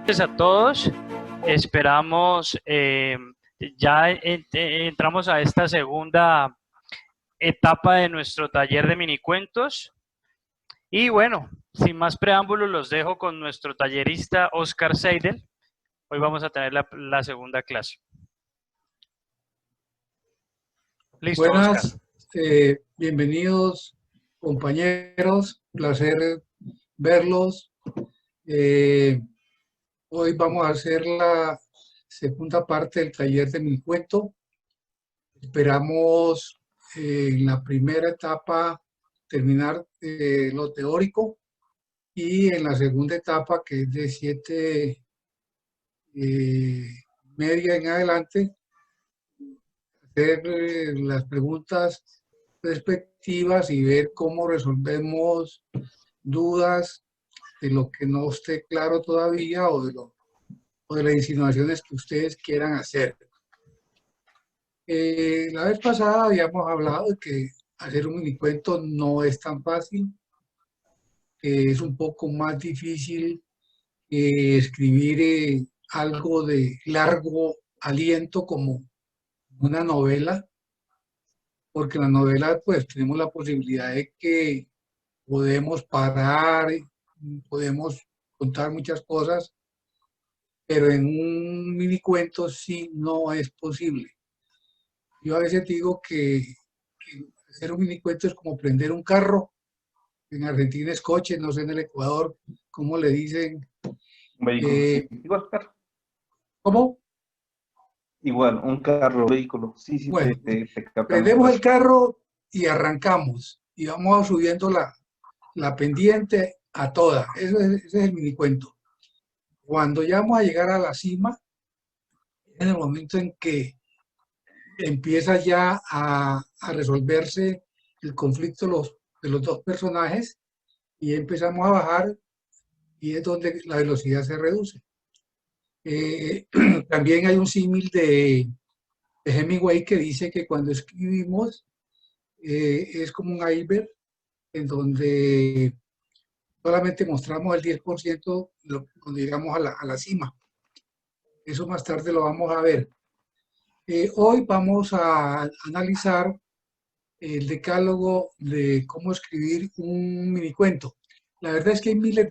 Gracias a todos. Esperamos, ya entramos a esta segunda etapa de nuestro taller de minicuentos. Y bueno, sin más preámbulos, los dejo con nuestro tallerista Oscar Seidel. Hoy vamos a tener la segunda clase. Listo, Oscar. Buenas, bienvenidos compañeros, placer verlos. Hoy vamos a hacer la segunda parte del taller de mi cuento. Esperamos en la primera etapa terminar lo teórico y en la segunda etapa, que es de 7:30 en adelante, hacer las preguntas respectivas y ver cómo resolvemos dudas de lo que no esté claro todavía o de las insinuaciones que ustedes quieran hacer. La vez pasada habíamos hablado de que hacer un minicuento no es tan fácil, que es un poco más difícil escribir algo de largo aliento como una novela, porque en la novela pues tenemos la posibilidad de que podemos parar, podemos contar muchas cosas, pero en un mini cuento sí no es posible. Yo a veces digo que hacer un mini cuento es como prender un carro. En Argentina es coche, no sé en el Ecuador cómo le dicen. Un vehículo, sí. Igual carro. ¿Cómo? Igual, un carro, vehículo. Sí, sí, Bueno, te captamos. prendemos el carro y arrancamos y vamos subiendo la pendiente a toda. Ese es el mini cuento. Cuando ya vamos a llegar a la cima, en el momento en que empieza ya a resolverse el conflicto de los dos personajes y empezamos a bajar y es donde la velocidad se reduce. También hay un símil de Hemingway que dice que cuando escribimos es como un iceberg en donde solamente mostramos el 10% cuando llegamos a la cima. Eso más tarde lo vamos a ver. Hoy vamos a analizar el decálogo de cómo escribir un minicuento. La verdad es que hay miles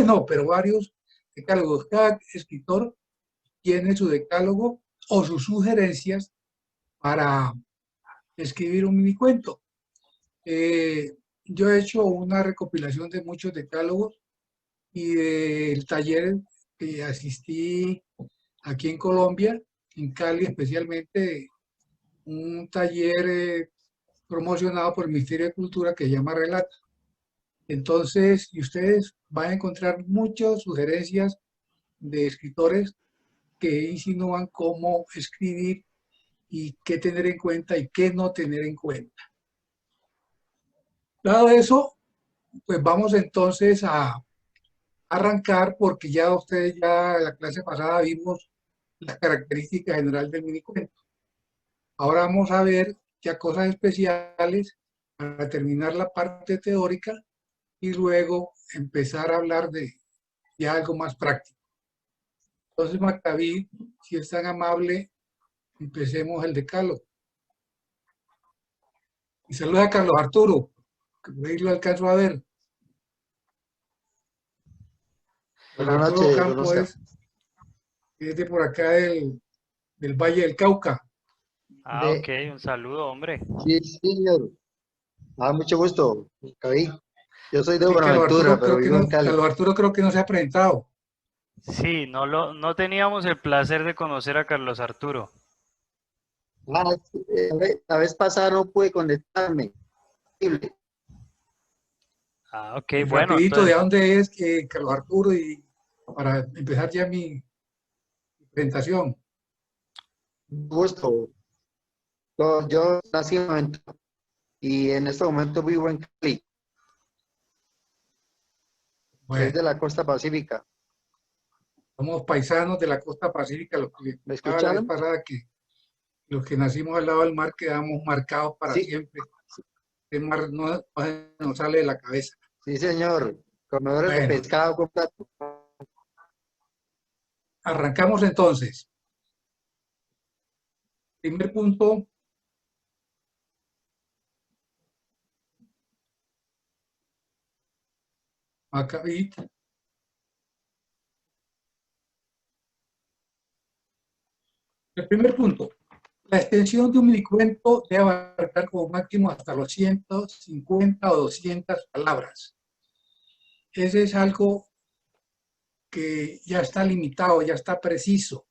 no, pero varios decálogos. Cada escritor tiene su decálogo o sus sugerencias para escribir un minicuento. Yo he hecho una recopilación de muchos decálogos y del taller que asistí aquí en Colombia, en Cali especialmente, un taller promocionado por el Ministerio de Cultura que se llama Relata. Entonces, y ustedes van a encontrar muchas sugerencias de escritores que insinúan cómo escribir y qué tener en cuenta y qué no tener en cuenta. Dado eso, pues vamos entonces a arrancar porque ya ustedes ya en la clase pasada vimos la característica general del minicuento. Ahora vamos a ver ya cosas especiales para terminar la parte teórica y luego empezar a hablar de ya algo más práctico. Entonces, Maccabi, si es tan amable, empecemos el decálogo. Y saluda a Carlos Arturo, que por ahí lo alcanzo a ver. Buenas Arturo noches, don Campo Oscar. es de por acá del Valle del Cauca. Ok, un saludo, hombre. Sí, señor. Mucho gusto, Caí. Yo soy de Sí, Buenaventura, pero vivo en Cali. Carlos Arturo creo que no se ha presentado. Sí, no teníamos el placer de conocer a Carlos Arturo. La vez pasada no pude conectarme. Ok, bueno, Rapidito, ¿de entonces, dónde es Carlos Arturo? Y para empezar ya mi presentación. Gusto. Yo nací en Buenaventura y en este momento vivo en Cali, que es Bueno, de la costa pacífica. somos paisanos de la costa pacífica, lo que les ¿Me contaba la vez escucharon? pasada, que los que nacimos al lado del mar quedamos marcados para Sí, siempre. El mar no nos sale de la cabeza. sí, señor. Comedores de Bueno, pescado con plato. Arrancamos entonces. Primer punto. Macabit. El primer punto. La extensión de un minicuento debe abarcar como máximo hasta los 150 o 200 palabras. Ese es algo que ya está limitado, ya está preciso.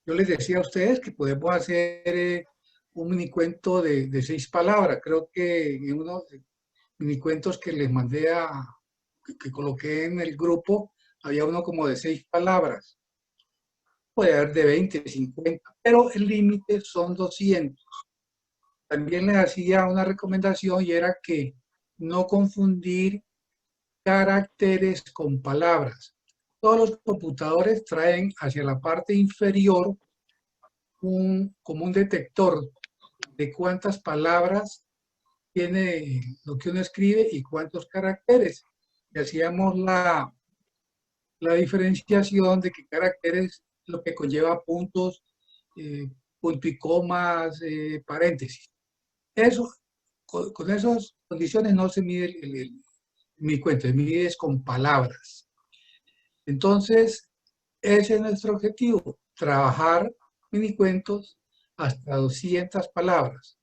Yo les decía a ustedes que podemos hacer un minicuento de 6 palabras. Creo que en unos minicuentos que les mandé que coloqué en el grupo, había uno como de 6 palabras. Puede haber de 20, 50, pero el límite son 200. También les hacía una recomendación y era que no confundir caracteres con palabras. Todos los computadores traen hacia la parte inferior como un detector de cuántas palabras tiene lo que uno escribe y cuántos caracteres. Y hacíamos la diferenciación de que caracteres lo que conlleva puntos, punto y comas, paréntesis. Eso, con esas condiciones no se mide mi cuento, se mide con palabras. Entonces, ese es nuestro objetivo, trabajar minicuentos hasta 200 palabras.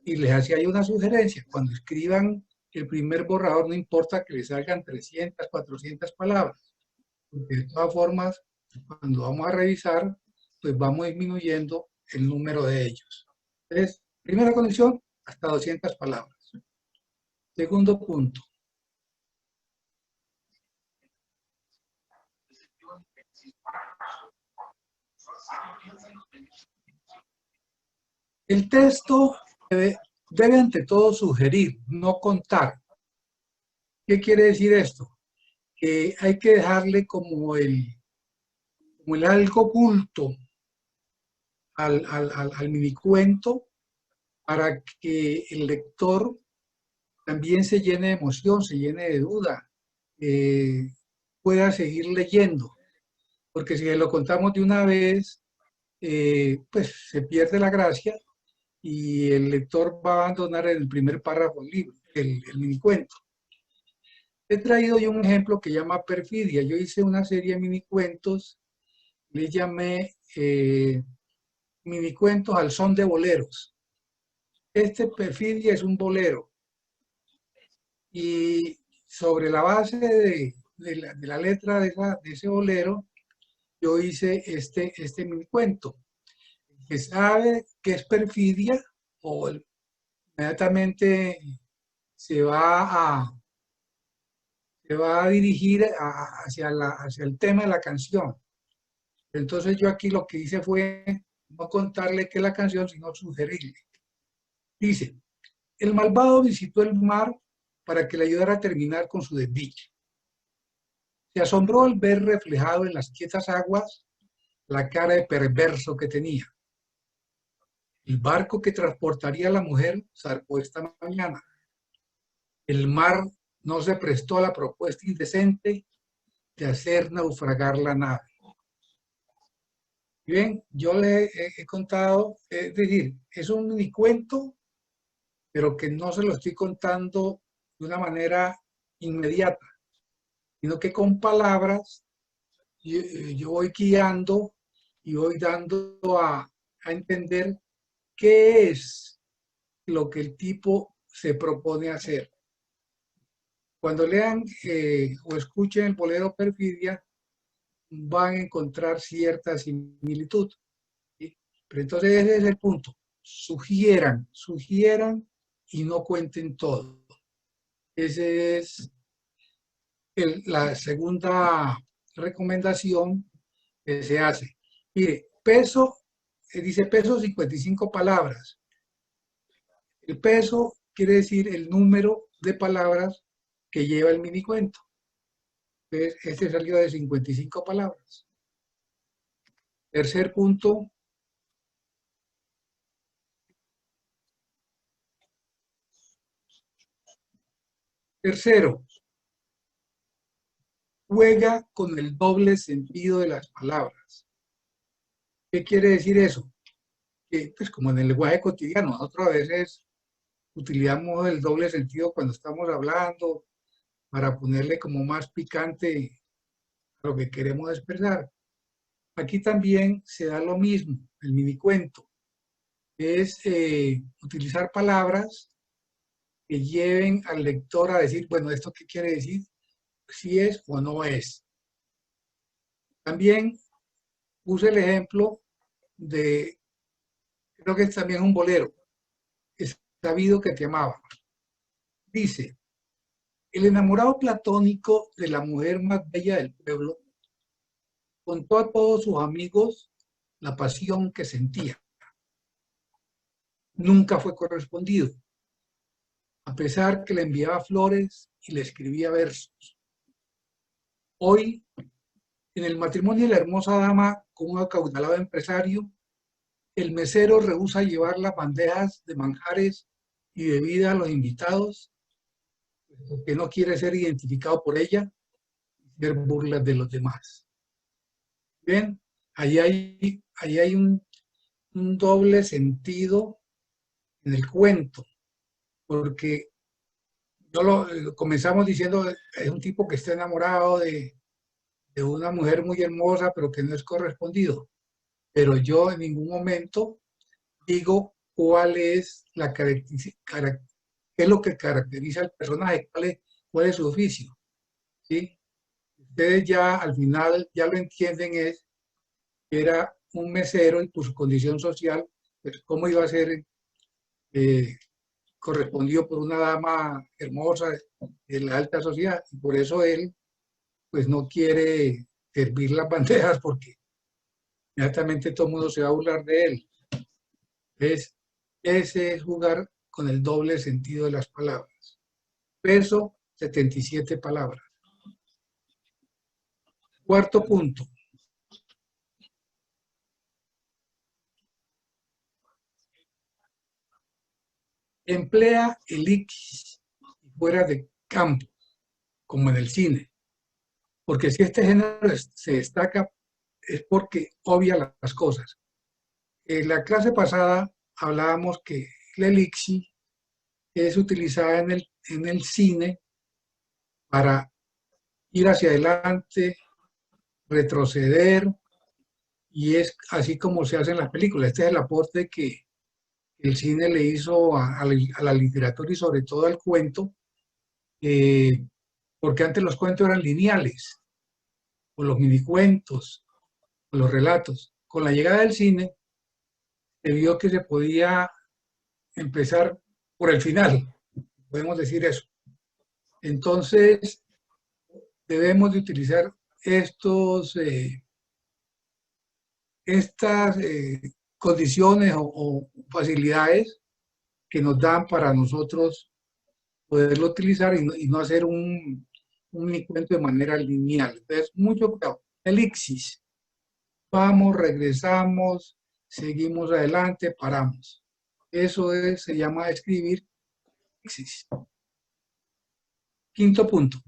Y les hacía yo una sugerencia, cuando escriban el primer borrador, no importa que les salgan 300, 400 palabras, porque de todas formas, cuando vamos a revisar, pues vamos disminuyendo el número de ellos. Entonces, primera condición, hasta 200 palabras. Segundo punto. El texto debe ante todo sugerir, no contar. ¿Qué quiere decir esto? Que hay que dejarle como el algo oculto al minicuento para que el lector también se llene de emoción, se llene de duda, pueda seguir leyendo. Porque si lo contamos de una vez, pues se pierde la gracia y el lector va a abandonar en el primer párrafo del libro, el minicuento. He traído yo un ejemplo que llama Perfidia. Yo hice una serie de minicuentos, le llamé minicuentos al son de boleros. Este Perfidia es un bolero y sobre la base de la letra de ese bolero, yo hice este minicuento. Que sabe que es perfidia o inmediatamente se va a dirigir hacia el tema de la canción. Entonces yo aquí lo que hice fue no contarle que la canción, sino sugerirle. Dice, el malvado visitó el mar para que le ayudara a terminar con su desdicha. Se asombró al ver reflejado en las quietas aguas la cara de perverso que tenía. El barco que transportaría a la mujer zarpó esta mañana. El mar no se prestó a la propuesta indecente de hacer naufragar la nave. Bien, yo le he contado, es decir, es un minicuento, pero que no se lo estoy contando de una manera inmediata, sino que con palabras yo voy guiando y voy dando a entender qué es lo que el tipo se propone hacer. Cuando lean o escuchen el bolero Perfidia, van a encontrar cierta similitud. ¿Sí? Pero entonces ese es el punto. Sugieran y no cuenten todo. Esa es la segunda recomendación que se hace. Mire, peso, dice peso 55 palabras. El peso quiere decir el número de palabras que lleva el minicuento. Entonces, este salió de 55 palabras. Tercer punto. Tercero, juega con el doble sentido de las palabras. ¿Qué quiere decir eso? Que, pues como en el lenguaje cotidiano, nosotros a veces utilizamos el doble sentido cuando estamos hablando para ponerle como más picante a lo que queremos expresar. Aquí también se da lo mismo, el minicuento. Es utilizar palabras que lleven al lector a decir, bueno, ¿esto qué quiere decir? Si es o no es. También puse el ejemplo de, creo que es también un bolero, es sabido que te amaba. Dice, el enamorado platónico de la mujer más bella del pueblo contó a todos sus amigos la pasión que sentía. Nunca fue correspondido, a pesar que le enviaba flores y le escribía versos. Hoy, en el matrimonio de la hermosa dama con un acaudalado empresario, el mesero rehúsa llevar las bandejas de manjares y bebida a los invitados porque no quiere ser identificado por ella y ser burlas de los demás. Bien, ahí hay un doble sentido en el cuento, porque comenzamos diciendo, es un tipo que está enamorado de una mujer muy hermosa, pero que no es correspondido. Pero yo en ningún momento digo cuál es la característica, qué es lo que caracteriza al personaje, cuál es su oficio. ¿Sí? Ustedes ya al final ya lo entienden, es que era un mesero y por su condición social, pues cómo iba a ser correspondido por una dama hermosa de la alta sociedad. Y por eso él pues no quiere servir las bandejas porque inmediatamente todo el mundo se va a burlar de él. Ese es jugar con el doble sentido de las palabras. Peso, 77 palabras. Cuarto punto. Emplea el X fuera de campo, como en el cine. Porque si este género se destaca es porque obvia las cosas. En la clase pasada hablábamos que la elixir es utilizada en el cine para ir hacia adelante, retroceder, y es así como se hace en las películas. Este es el aporte que el cine le hizo a la literatura y sobre todo al cuento, porque antes los cuentos eran lineales, o los minicuentos, o los relatos. Con la llegada del cine, se vio que se podía empezar por el final, podemos decir eso. Entonces, debemos de utilizar estas condiciones o facilidades que nos dan para nosotros poderlo utilizar y no hacer un cuento de manera lineal. Entonces, mucho cuidado. Elixir. Vamos, regresamos, seguimos adelante, paramos. Eso se llama escribir elixir. Quinto punto.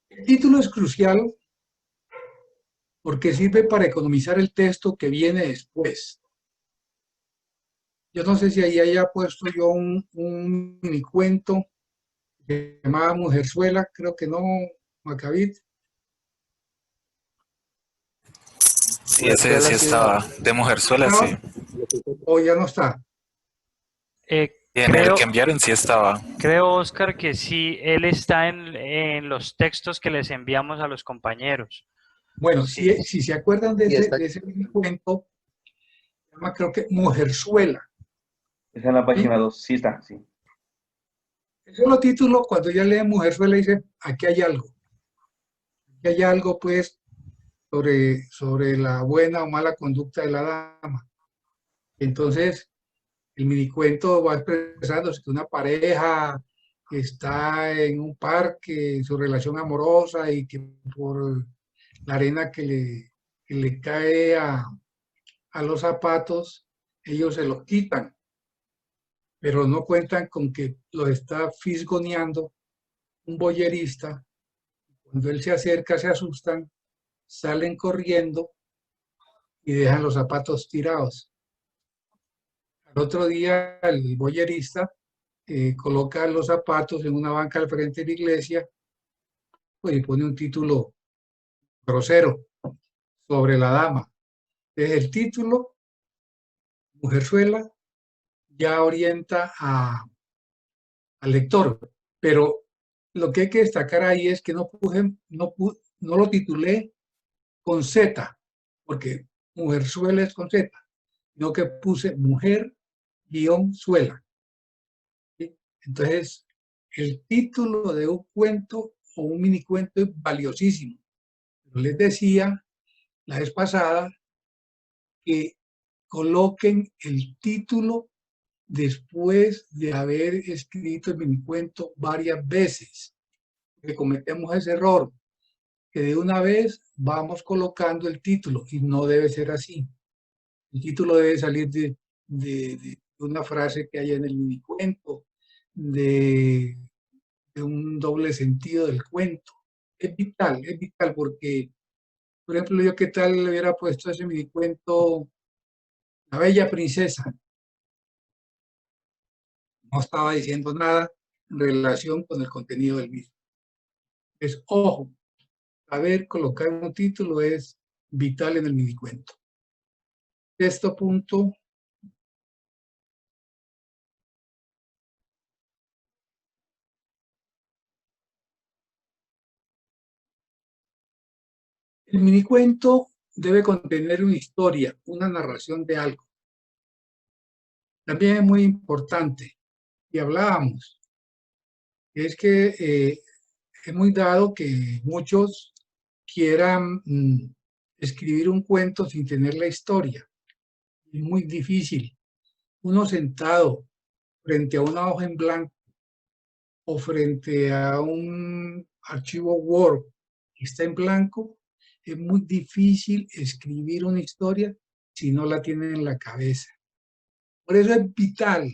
El título es crucial porque sirve para economizar el texto que viene después. Yo no sé si ahí haya puesto yo un minicuento que se llamaba Mujerzuela, creo que no, Macabit. Sí, ese sí estaba. De Mujerzuela, sí. ¿O ya no está? Y en el que enviaron sí estaba. Creo, Oscar, que sí, él está en los textos que les enviamos a los compañeros. Bueno, Sí. si se acuerdan de ese cuento, se llama creo que Mujerzuela. Esa es la página 2, sí está, sí. El solo título, cuando ya lee Mujerzuela, dice, aquí hay algo. Aquí hay algo, pues, sobre la buena o mala conducta de la dama. Entonces, el minicuento va expresándose que una pareja está en un parque, su relación amorosa, y que por la arena que le cae a los zapatos, ellos se los quitan. pero no cuentan con que lo está fisgoneando un boyerista. Cuando él se acerca, se asustan, salen corriendo y dejan los zapatos tirados. Al otro día, el boyerista coloca los zapatos en una banca al frente de la iglesia, pues, y pone un título grosero sobre la dama. Desde el título, Mujerzuela ya orienta al lector, pero lo que hay que destacar ahí es que no lo titulé con Z, porque Mujerzuela es con Z, sino que puse Mujer-Suela. ¿Sí? Entonces, el título de un cuento o un minicuento es valiosísimo. Pero les decía la vez pasada que coloquen el título después de haber escrito el minicuento varias veces. Que cometemos ese error, que de una vez vamos colocando el título y no debe ser así. El título debe salir de una frase que haya en el minicuento, de un doble sentido del cuento. Es vital porque, por ejemplo, yo qué tal le hubiera puesto ese minicuento La Bella Princesa. No estaba diciendo nada en relación con el contenido del mismo. Es, ojo, saber colocar un título es vital en el minicuento. Sexto punto, el minicuento debe contener una historia, una narración de algo. También es muy importante, y hablábamos, es que es muy dado que muchos quieran escribir un cuento sin tener la historia. Es muy difícil. Uno sentado frente a una hoja en blanco o frente a un archivo Word que está en blanco, es muy difícil escribir una historia si no la tienen en la cabeza. Por eso es vital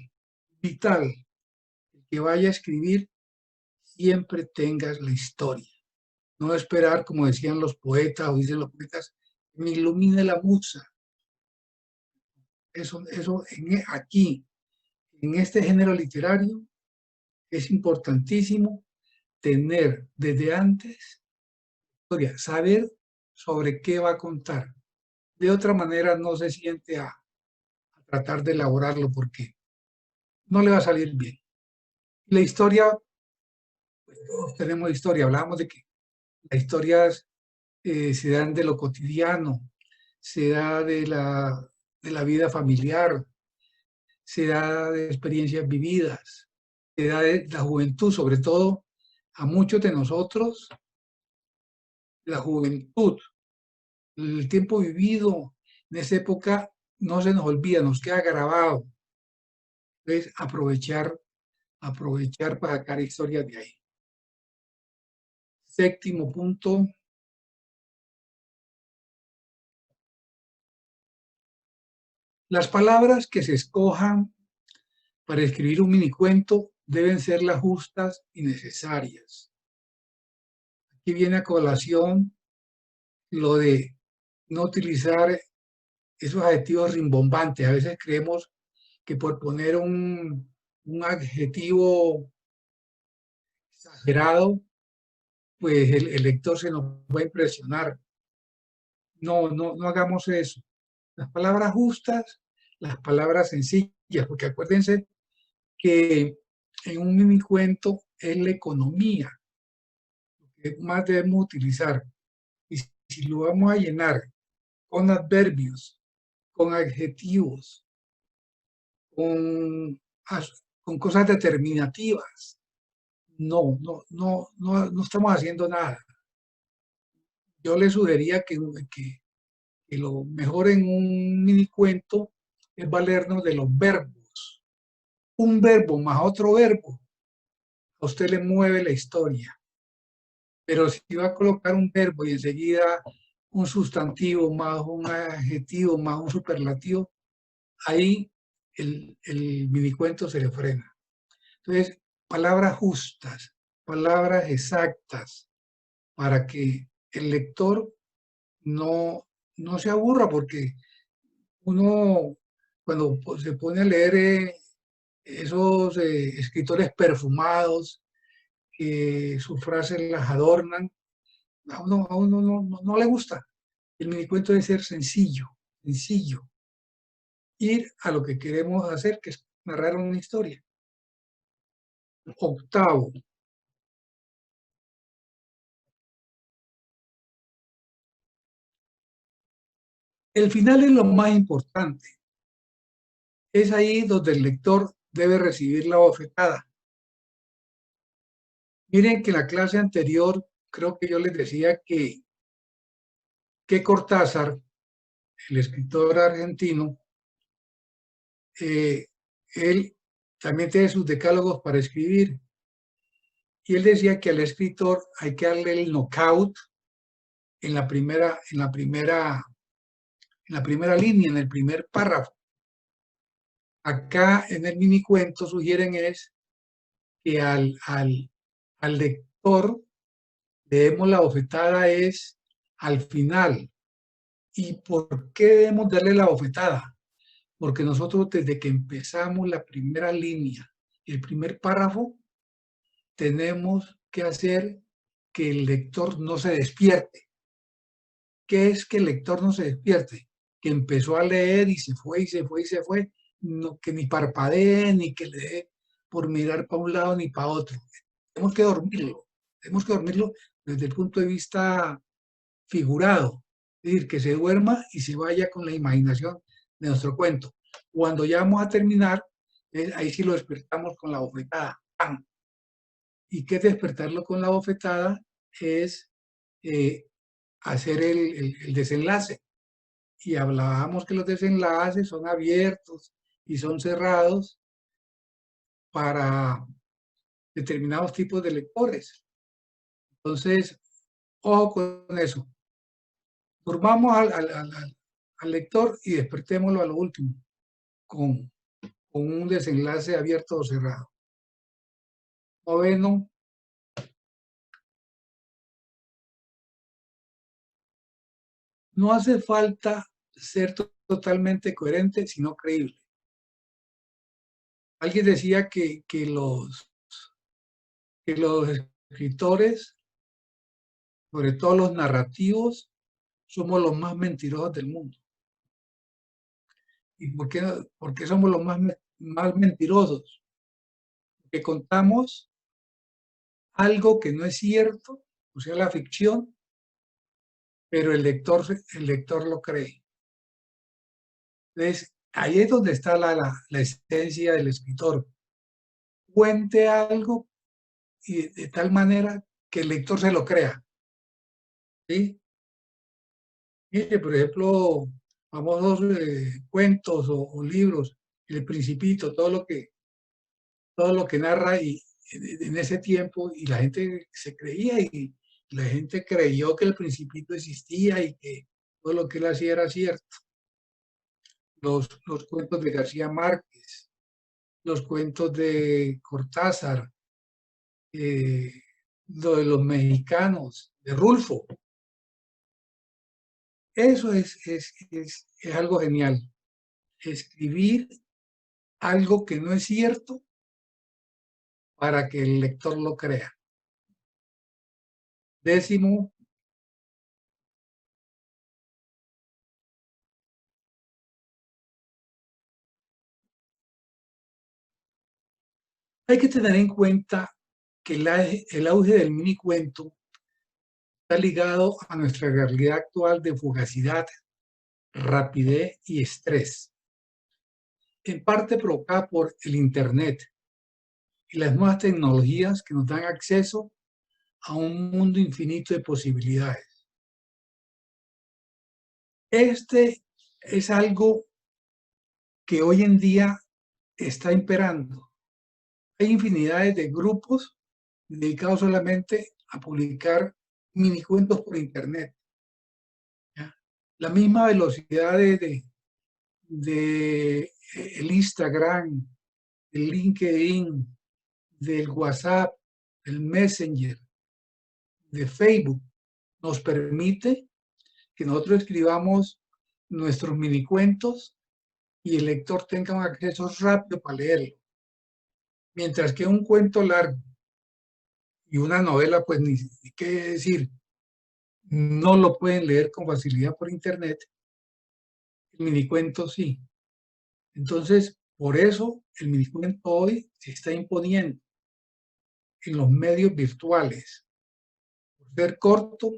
que vaya a escribir, siempre tengas la historia. No esperar, como decían los poetas o dicen los poetas, me ilumine la musa. Eso aquí, en este género literario, es importantísimo tener desde antes historia, saber sobre qué va a contar. De otra manera no se siente a tratar de elaborarlo porque no le va a salir bien. La historia, pues todos tenemos historia, hablábamos de que las historias se dan de lo cotidiano, se da de la vida familiar, se da de experiencias vividas, se da de la juventud, sobre todo a muchos de nosotros, la juventud, el tiempo vivido en esa época no se nos olvida, nos queda grabado. Entonces, aprovechar para sacar historias de ahí. Séptimo punto. Las palabras que se escojan para escribir un minicuento deben ser las justas y necesarias. Aquí viene a colación lo de no utilizar esos adjetivos rimbombantes. A veces creemos que por poner un adjetivo exagerado, pues el lector se nos va a impresionar. No hagamos eso. Las palabras justas, las palabras sencillas, porque acuérdense que en un minicuento es la economía que más debemos utilizar. Y si lo vamos a llenar con adverbios, con adjetivos, con cosas determinativas, no estamos haciendo nada. Yo le sugería que lo mejor en un minicuento es valernos de los verbos. Un verbo más otro verbo, a usted le mueve la historia. Pero si va a colocar un verbo y enseguida un sustantivo más un adjetivo más un superlativo, ahí el minicuento se le frena. Entonces, palabras justas, palabras exactas, para que el lector no se aburra, porque uno cuando se pone a leer esos escritores perfumados, que sus frases las adornan, a uno no le gusta. El minicuento debe ser sencillo, sencillo. Ir a lo que queremos hacer, que es narrar una historia. Octavo. El final es lo más importante. Es ahí donde el lector debe recibir la bofetada. Miren que en la clase anterior creo que yo les decía que Cortázar, el escritor argentino, él también tiene sus decálogos para escribir. Y él decía que al escritor hay que darle el knockout en la primera línea, en el primer párrafo. Acá en el mini cuento sugieren es que al lector le demos la bofetada es al final. ¿Y por qué debemos darle la bofetada? Porque nosotros desde que empezamos la primera línea, el primer párrafo, tenemos que hacer que el lector no se despierte. ¿Qué es que el lector no se despierte? Que empezó a leer y se fue y se fue y se fue, no, que ni parpadee, ni que le dé por mirar para un lado ni para otro. Tenemos que dormirlo desde el punto de vista figurado, es decir, que se duerma y se vaya con la imaginación de nuestro cuento. Cuando ya vamos a terminar, ahí sí lo despertamos con la bofetada. ¡Pam! ¿Y qué despertarlo con la bofetada? Es hacer el desenlace. Y hablábamos que los desenlaces son abiertos y son cerrados para determinados tipos de lectores. Entonces, ojo con eso. Durmamos al lector y despertémoslo a lo último, con un desenlace abierto o cerrado. Noveno. No hace falta ser totalmente coherente, sino creíble. Alguien decía que los escritores, sobre todo los narrativos, somos los más mentirosos del mundo. ¿Y por qué somos los más mentirosos? Porque contamos algo que no es cierto, o sea, la ficción, pero el lector lo cree. Entonces, ahí es donde está la esencia del escritor. Cuente algo y de tal manera que el lector se lo crea. ¿Sí? Mire, por ejemplo, famosos cuentos o libros, El Principito, todo lo que narra y en ese tiempo, y la gente se creía y la gente creyó que el Principito existía y que todo lo que él hacía era cierto. Los cuentos de García Márquez, los cuentos de Cortázar, lo de los mexicanos, de Rulfo. Eso es algo genial. Escribir algo que no es cierto para que el lector lo crea. Décimo, hay que tener en cuenta que el auge del minicuento está ligado a nuestra realidad actual de fugacidad, rapidez y estrés, en parte provocada por el Internet y las nuevas tecnologías que nos dan acceso a un mundo infinito de posibilidades. Este es algo que hoy en día está imperando. Hay infinidades de grupos dedicados solamente a publicar minicuentos por Internet. ¿Ya? La misma velocidad de de el Instagram, el LinkedIn, del WhatsApp, el Messenger, de Facebook, nos permite que nosotros escribamos nuestros minicuentos y el lector tenga un acceso rápido para leerlo. Mientras que un cuento largo y una novela, pues ni qué decir, no lo pueden leer con facilidad por internet. El minicuento sí. Entonces, por eso el minicuento hoy se está imponiendo en los medios virtuales. Por ser corto,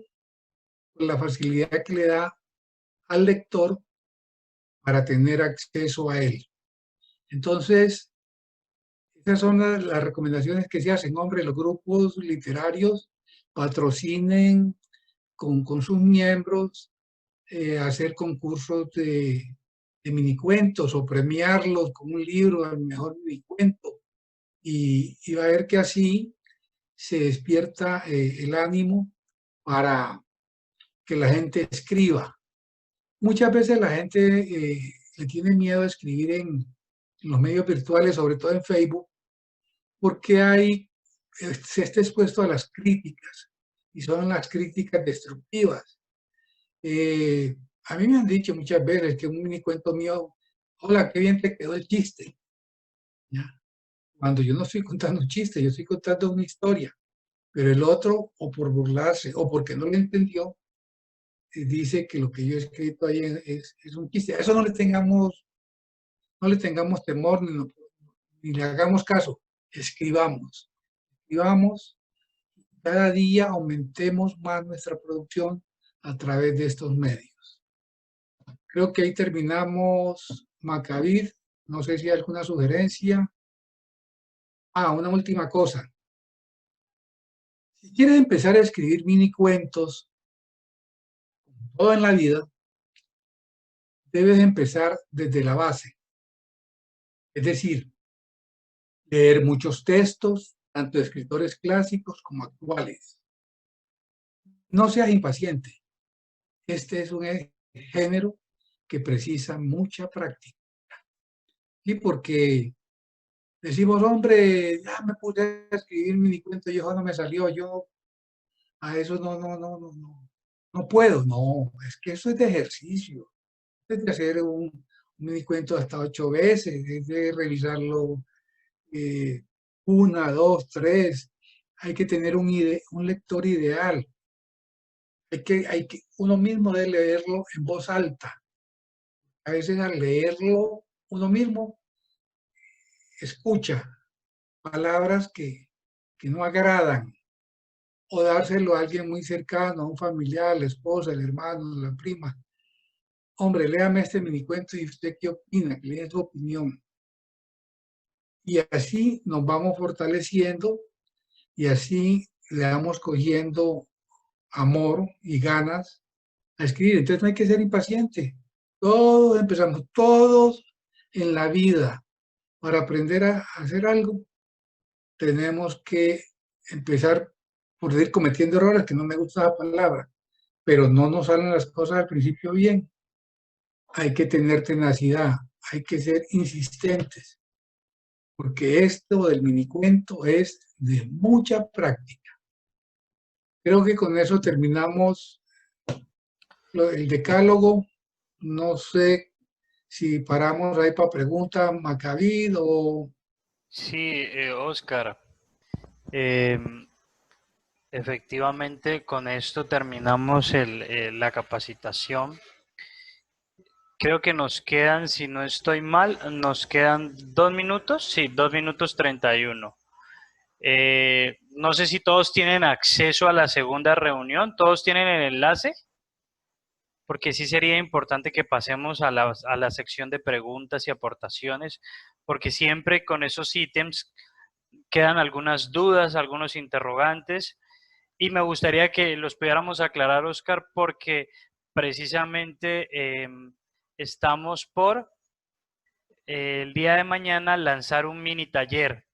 por la facilidad que le da al lector para tener acceso a él. Entonces, esas son las recomendaciones que se hacen. Hombre, los grupos literarios patrocinen con sus miembros, hacer concursos de minicuentos o premiarlos con un libro al mejor minicuento. Y va a ver que así se despierta el ánimo para que la gente escriba. Muchas veces la gente le tiene miedo a escribir en los medios virtuales, sobre todo en Facebook, porque se está expuesto a las críticas, y son las críticas destructivas. A mí me han dicho muchas veces que un minicuento mío, hola, qué bien te quedó el chiste. ¿Ya? Cuando yo no estoy contando un chiste, yo estoy contando una historia, pero el otro, o por burlarse, o porque no lo entendió, dice que lo que yo he escrito ahí es un chiste. A eso no le tengamos temor ni le hagamos caso. Escribamos. Cada día aumentemos más nuestra producción a través de estos medios. Creo que ahí terminamos, Macabid. No sé si hay alguna sugerencia. Una última cosa. Si quieres empezar a escribir mini cuentos, todo en la vida, debes empezar desde la base. Es decir, leer muchos textos, tanto de escritores clásicos como actuales. No seas impaciente. Este es un género que precisa mucha práctica. ¿Sí? Porque decimos, hombre, ya me puse a escribir mi cuento y eso no me salió, yo a eso no puedo. No, es que eso es de ejercicio. Es de hacer un mini cuento hasta 8 veces, es de revisarlo 1, 2, 3. Hay que tener un lector ideal. Uno mismo debe leerlo en voz alta. A veces al leerlo uno mismo escucha palabras que no agradan, o dárselo a alguien muy cercano, a un familiar, la esposa, el hermano, la prima. Hombre, léame este minicuento y usted qué opina, que le dé su opinión. Y así nos vamos fortaleciendo y así le vamos cogiendo amor y ganas a escribir. Entonces no hay que ser impaciente. Todos empezamos, todos en la vida. Para aprender a hacer algo, tenemos que empezar por ir cometiendo errores, que no me gusta la palabra, pero no nos salen las cosas al principio bien. Hay que tener tenacidad, hay que ser insistentes, porque esto del minicuento es de mucha práctica. Creo que con eso terminamos el decálogo. No sé si paramos ahí para preguntas, Macabid o... Sí, Oscar. Efectivamente, con esto terminamos la capacitación. Creo que nos quedan, si no estoy mal, nos quedan 2 minutos. Sí, 2 minutos 31. No sé si todos tienen acceso a la segunda reunión. ¿Todos tienen el enlace? Porque sí sería importante que pasemos a la sección de preguntas y aportaciones, porque siempre con esos ítems quedan algunas dudas, algunos interrogantes, y me gustaría que los pudiéramos aclarar, Oscar, porque precisamente estamos por el día de mañana lanzar un mini taller,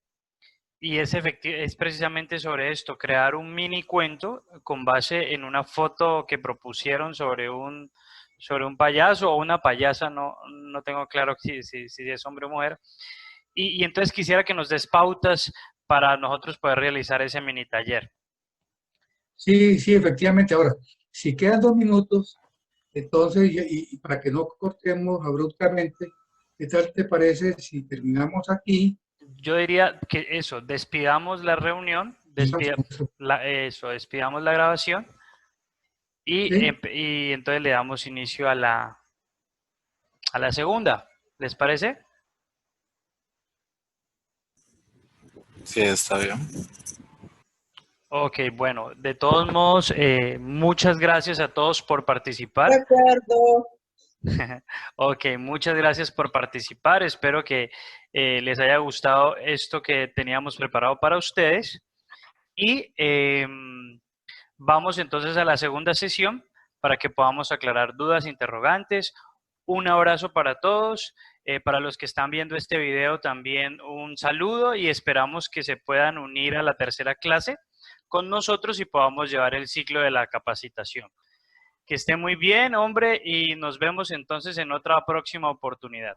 y es precisamente sobre esto, crear un mini cuento con base en una foto que propusieron sobre un payaso o una payasa, no tengo claro si es hombre o mujer. Y entonces quisiera que nos des pautas para nosotros poder realizar ese mini taller. Sí, sí, efectivamente. Ahora, si quedan 2 minutos, entonces, y para que no cortemos abruptamente, ¿qué tal te parece si terminamos aquí? Yo diría que eso, despidamos la reunión, despidamos la grabación ¿Sí? y entonces le damos inicio a la segunda. ¿Les parece? Sí, está bien. Ok, bueno, de todos modos, muchas gracias a todos por participar. De acuerdo. Ok, muchas gracias por participar. Espero que les haya gustado esto que teníamos preparado para ustedes. Y vamos entonces a la segunda sesión para que podamos aclarar dudas, interrogantes. Un abrazo para todos. Para los que están viendo este video también un saludo y esperamos que se puedan unir a la tercera clase con nosotros y podamos llevar el ciclo de la capacitación. Que esté muy bien, hombre, y nos vemos entonces en otra próxima oportunidad.